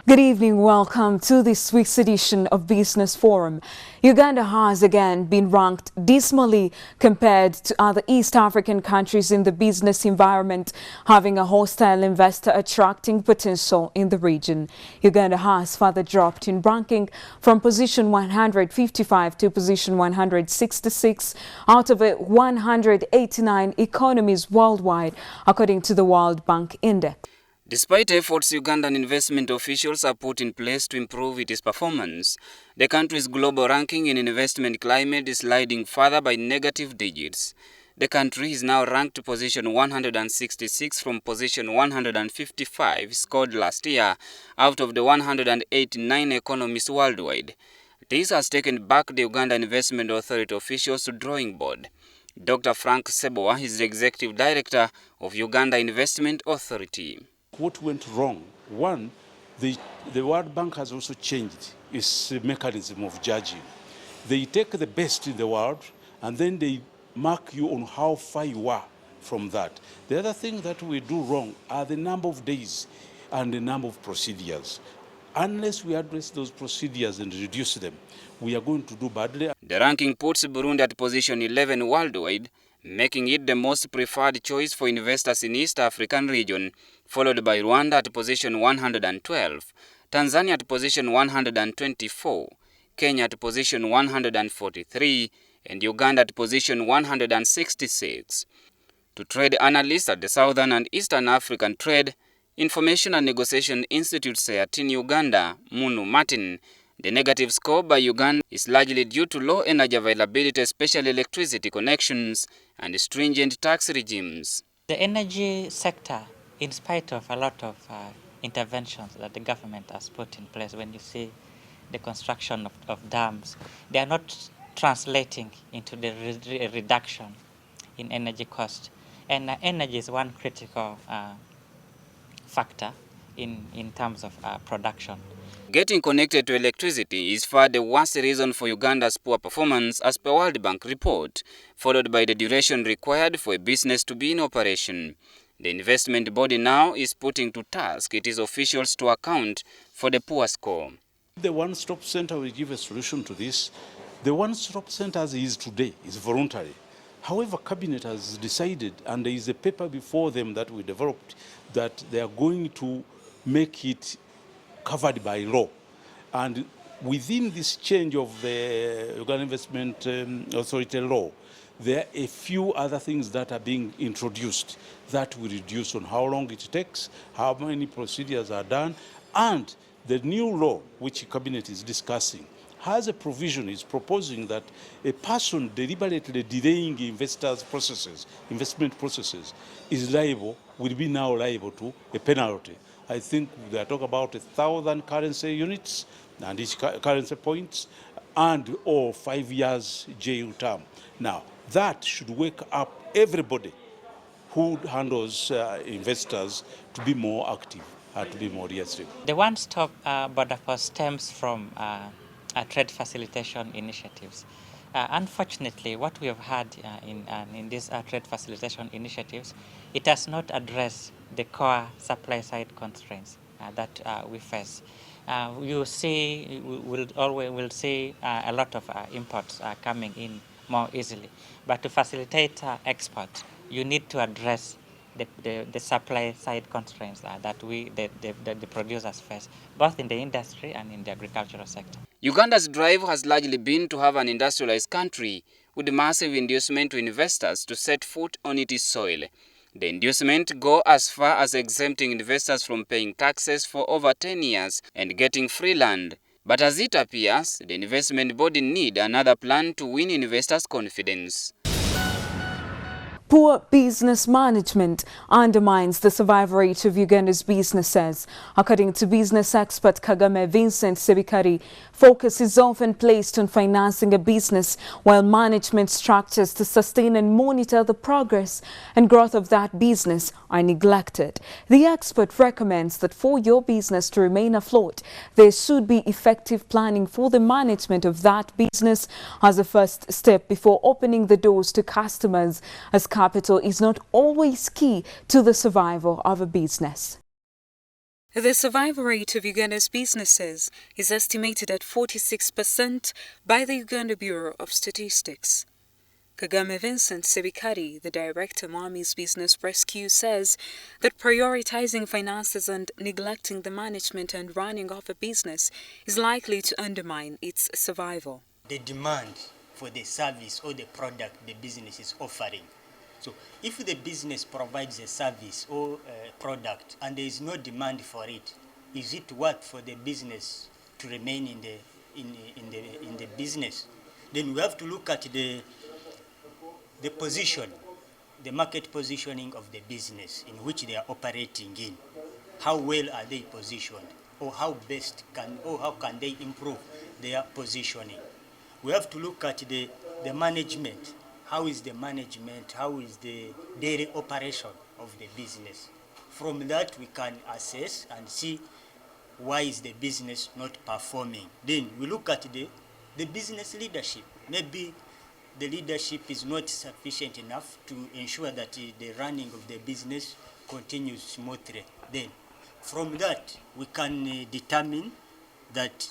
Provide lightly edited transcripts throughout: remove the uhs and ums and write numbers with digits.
Good evening, welcome to this week's edition of Business Forum. Uganda has again been ranked dismally compared to other East African countries in the business environment, having a hostile investor attracting potential in the region. Uganda has further dropped in ranking from position 155 to position 166 out of 189 economies worldwide, according to the World Bank Index. Despite efforts Ugandan investment officials have put in place to improve its performance, the country's global ranking in investment climate is sliding further by negative digits. The country is now ranked to position 166 from position 155 scored last year out of the 189 economies worldwide. This has taken back the Uganda Investment Authority officials to drawing board. Dr. Frank Sebowa is the Executive Director of Uganda Investment Authority. What went wrong? One, the World Bank has also changed its mechanism of judging. They take the best in the world and then they mark you on how far you are from that. The other thing that we do wrong are the number of days and the number of procedures. Unless we address those procedures and reduce them, we are going to do badly. The ranking puts Burundi at position 11 worldwide, making it the most preferred choice for investors in East African region, followed by Rwanda at position 112, Tanzania at position 124, Kenya at position 143, and Uganda at position 166. To trade analysts at the Southern and Eastern African Trade, Information and Negotiation Institute SEAT in Uganda, Munu Martin, the negative score by Uganda is largely due to low energy availability, especially electricity connections, and stringent tax regimes. The energy sector, in spite of a lot of interventions that the government has put in place, when you see the construction of dams, they are not translating into the reduction in energy cost. And energy is one critical factor in terms of production. Getting connected to electricity is far the worst reason for Uganda's poor performance, as per World Bank report, followed by the duration required for a business to be in operation. The investment body now is putting to task its officials to account for the poor score. The one-stop center will give a solution to this. The one-stop center as it is today is voluntary. However, Cabinet has decided, and there is a paper before them that we developed, that they are going to make it covered by law. And within this change of the Uganda Investment Authority law, there are a few other things that are being introduced that will reduce on how long it takes, how many procedures are done, and the new law, which Cabinet is discussing, has a provision, is proposing that a person deliberately delaying investment processes is liable, will be now liable to a penalty. I think they are talking about 1,000 currency units and each currency points and or 5 years jail term. Now, that should wake up everybody who handles investors to be more active and to be more reactive. The one-stop border force stems from trade facilitation initiatives. Unfortunately, what we have had in these trade facilitation initiatives, it has not addressed the core supply side constraints that we face. We'll see a lot of imports coming in more easily, but to facilitate export, you need to address the supply side constraints that the producers face, both in the industry and in the agricultural sector. Uganda's drive has largely been to have an industrialized country with massive inducement to investors to set foot on its soil. The inducement go as far as exempting investors from paying taxes for over 10 years and getting free land. But as it appears, the investment body need another plan to win investors' confidence. Poor business management undermines the survival rate of Uganda's businesses. According to business expert Kagame Vincent Sebikari, focus is often placed on financing a business while management structures to sustain and monitor the progress and growth of that business are neglected. The expert recommends that for your business to remain afloat, there should be effective planning for the management of that business as a first step before opening the doors to customers, as capital is not always key to the survival of a business. The survival rate of Uganda's businesses is estimated at 46% by the Uganda Bureau of Statistics. Kagame Vincent Sebikari, the director of Army's Business Rescue, says that prioritizing finances and neglecting the management and running of a business is likely to undermine its survival. The demand for the service or the product the business is offering. So if the business provides a service or a product and there is no demand for it, is it worth for the business to remain in the business? Then we have to look at the position, the market positioning of the business in which they are operating in. How well are they positioned, or how can they improve their positioning? We have to look at the management. How is the management? How is the daily operation of the business? From that, we can assess and see why is the business not performing. Then we look at the business leadership. Maybe the leadership is not sufficient enough to ensure that the running of the business continues smoothly. Then from that, we can determine that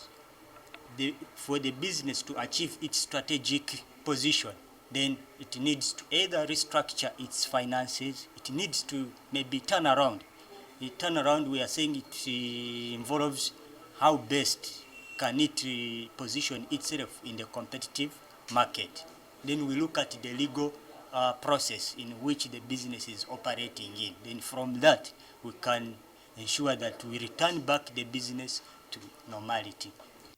for the business to achieve its strategic position, then it needs to either restructure its finances, it needs to maybe turn around. The turnaround, we are saying it involves how best can it position itself in the competitive market. Then we look at the legal process in which the business is operating in. Then from that, we can ensure that we return back the business to normality.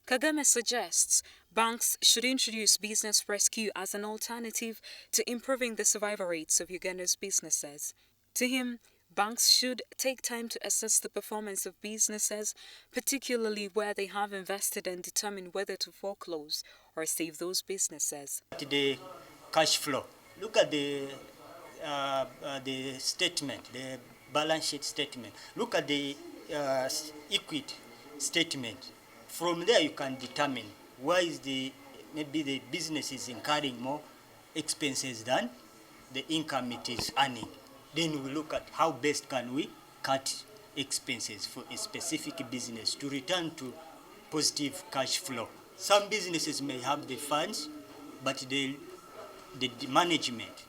Kagame suggests banks should introduce business rescue as an alternative to improving the survival rates of Uganda's businesses. To him, banks should take time to assess the performance of businesses, particularly where they have invested, and determine whether to foreclose or save those businesses. The cash flow. Look at the statement, the balance sheet statement. Look at the equity statement. From there, you can determine why is maybe the business is incurring more expenses than the income it is earning. Then we look at how best can we cut expenses for a specific business to return to positive cash flow. Some businesses may have the funds, but the management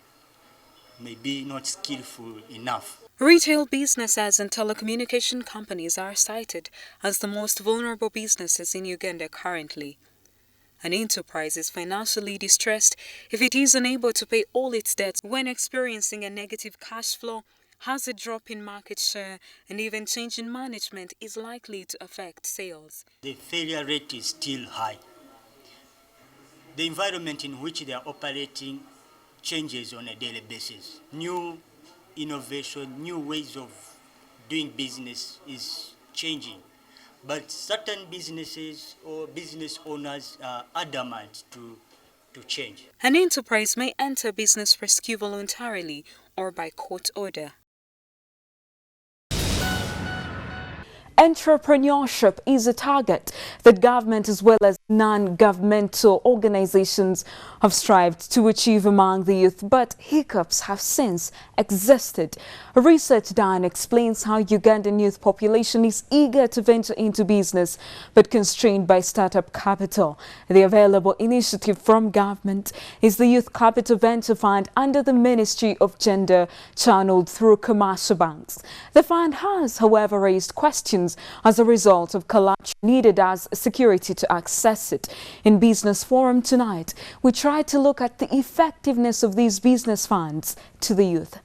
may be not skillful enough. Retail businesses and telecommunication companies are cited as the most vulnerable businesses in Uganda currently. An enterprise is financially distressed if it is unable to pay all its debts when experiencing a negative cash flow, has a drop in market share, and even change in management is likely to affect sales. The failure rate is still high. The environment in which they are operating changes on a daily basis. New innovation, new ways of doing business is changing. But certain businesses or business owners are adamant to change. An enterprise may enter business rescue voluntarily or by court order. Entrepreneurship is a target that government as well as non-governmental organizations have strived to achieve among the youth, but hiccups have since existed. A research done explains how Ugandan youth population is eager to venture into business but constrained by startup capital. The available initiative from government is the Youth Capital Venture Fund under the Ministry of Gender, channeled through commercial banks. The fund has, however, raised questions as a result of collateral needed as security to access it. In Business Forum tonight, we try to look at the effectiveness of these business funds to the youth.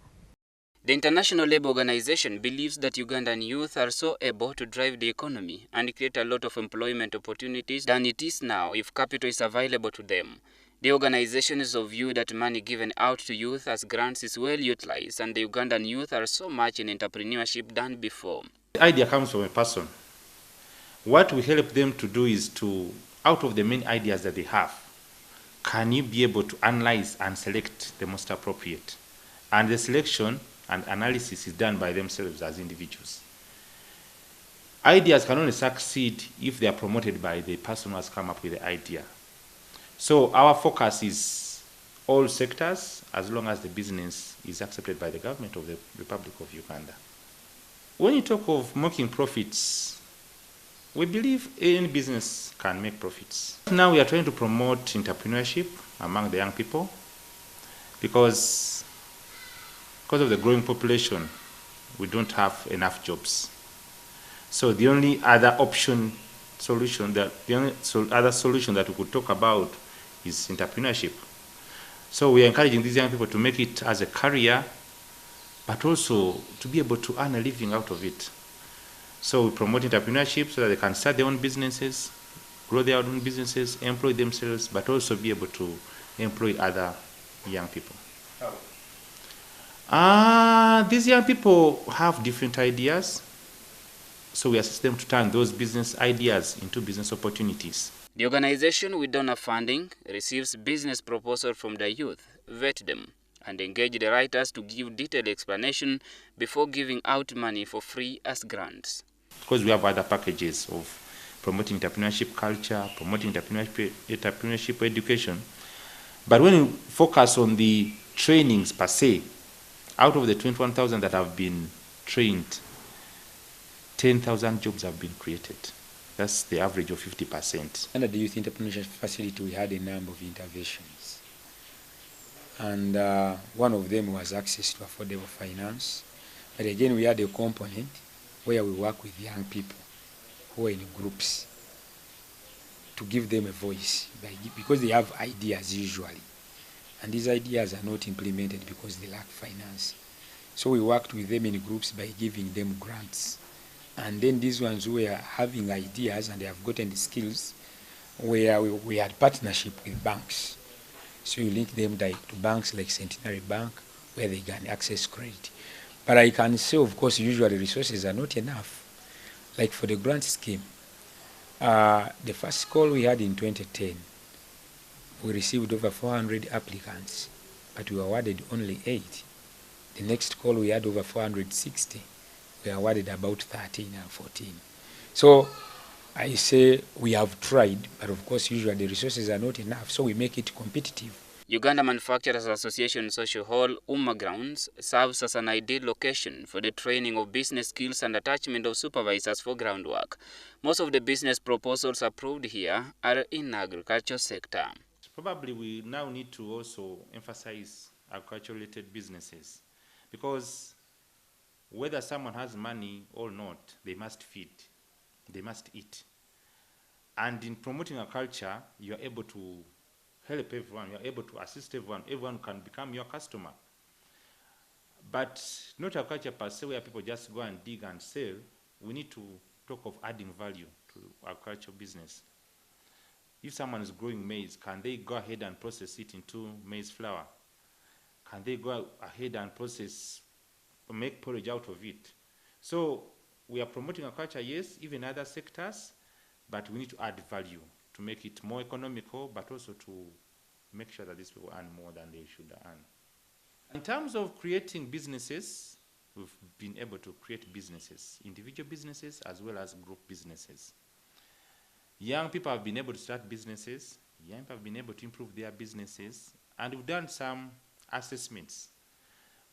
The International Labour Organization believes that Ugandan youth are so able to drive the economy and create a lot of employment opportunities than it is now if capital is available to them. The organization is of view that money given out to youth as grants is well utilized, and the Ugandan youth are so much in entrepreneurship than before. The idea comes from a person. What we help them to do is to, out of the many ideas that they have, can you be able to analyze and select the most appropriate? And the selection and analysis is done by themselves as individuals. Ideas can only succeed if they are promoted by the person who has come up with the idea. So our focus is all sectors, as long as the business is accepted by the government of the Republic of Uganda. when you talk of making profits, we believe any business can make profits. Now we are trying to promote entrepreneurship among the young people because of the growing population, we don't have enough jobs. So the only other solution that we could talk about is entrepreneurship. So we are encouraging these young people to make it as a career, but also to be able to earn a living out of it. So we promote entrepreneurship so that they can start their own businesses, grow their own businesses, employ themselves, but also be able to employ other young people. These young people have different ideas, so we assist them to turn those business ideas into business opportunities. The organization, with donor funding, receives business proposals from the youth, vet them, and engage the writers to give detailed explanation before giving out money for free as grants. Because we have other packages of promoting entrepreneurship culture, promoting entrepreneurship education. But when you focus on the trainings per se, out of the 21,000 that have been trained, 10,000 jobs have been created. That's the average of 50%. Under the Youth Entrepreneurship Facility, we had a number of interventions. And one of them was access to affordable finance. But again, we had a component where we work with young people who are in groups to give them a voice, because they have ideas usually. And these ideas are not implemented because they lack finance. So we worked with them in groups by giving them grants. And then these ones who were having ideas and they have gotten the skills, where we had partnership with banks. So you link them to banks like Centenary Bank, where they can access credit. But I can say, of course, usually resources are not enough. Like for the grant scheme, the first call we had in 2010, we received over 400 applicants, but we were awarded only 8. The next call we had over 460. We were awarded about 13 or 14. So I say we have tried, but of course usually the resources are not enough, so we make it competitive. Uganda Manufacturers Association Social Hall, Umma Grounds, serves as an ideal location for the training of business skills and attachment of supervisors for groundwork. Most of the business proposals approved here are in the agriculture sector. Probably we now need to also emphasize agriculture-related businesses, because whether someone has money or not, they must feed, they must eat. And in promoting agriculture, you are able to help everyone, you are able to assist everyone, everyone can become your customer. But not agriculture per se, where people just go and dig and sell. We need to talk of adding value to agricultural business. If someone is growing maize, can they go ahead and process it into maize flour? Can they go ahead and make porridge out of it? So we are promoting agriculture, yes, even other sectors, but we need to add value to make it more economical, but also to make sure that these people earn more than they should earn. In terms of creating businesses, we've been able to create businesses, individual businesses as well as group businesses. Young people have been able to start businesses, young people have been able to improve their businesses, and we've done some assessments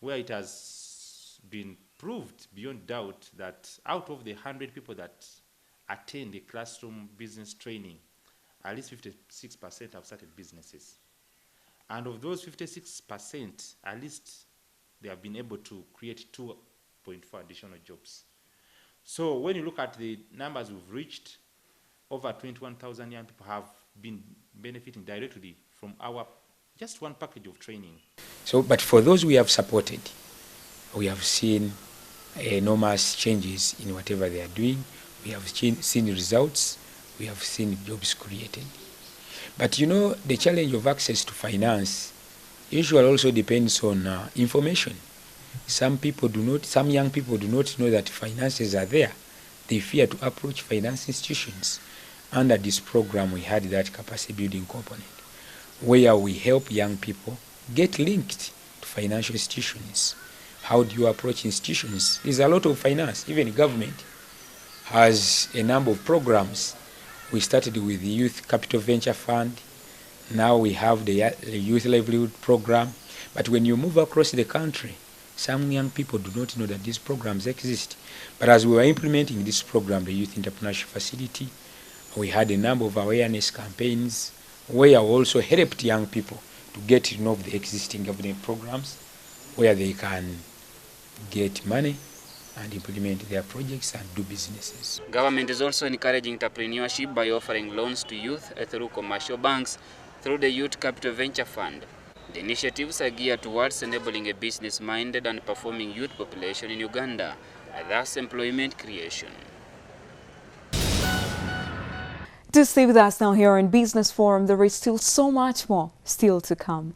where it has been proved beyond doubt that out of the 100 people that attend the classroom business training, at least 56% have started businesses. And of those 56%, at least they have been able to create 2.4 additional jobs. So when you look at the numbers we've reached, over 21,000 young people have been benefiting directly from our just one package of training. So, but for those we have supported, we have seen enormous changes in whatever they are doing. We have seen results. We have seen jobs created. But you know, the challenge of access to finance usually also depends on information. Some young people do not know that finances are there. They fear to approach finance institutions. Under this program, we had that capacity building component, where we help young people get linked to financial institutions. How do you approach institutions? There's a lot of finance. Even the government has a number of programs. We started with the Youth Capital Venture Fund. Now we have the Youth Livelihood Program. But when you move across the country, Some young people do not know that these programs exist. But as we were implementing this program, the Youth Entrepreneurship Facility, we had a number of awareness campaigns where we also helped young people to get to know the existing government programs where they can get money and implement their projects and do businesses. Government is also encouraging entrepreneurship by offering loans to youth through commercial banks through the Youth Capital Venture Fund. The initiatives are geared towards enabling a business-minded and performing youth population in Uganda, and thus employment creation. To stay with us now here on Business Forum, there is still so much more still to come.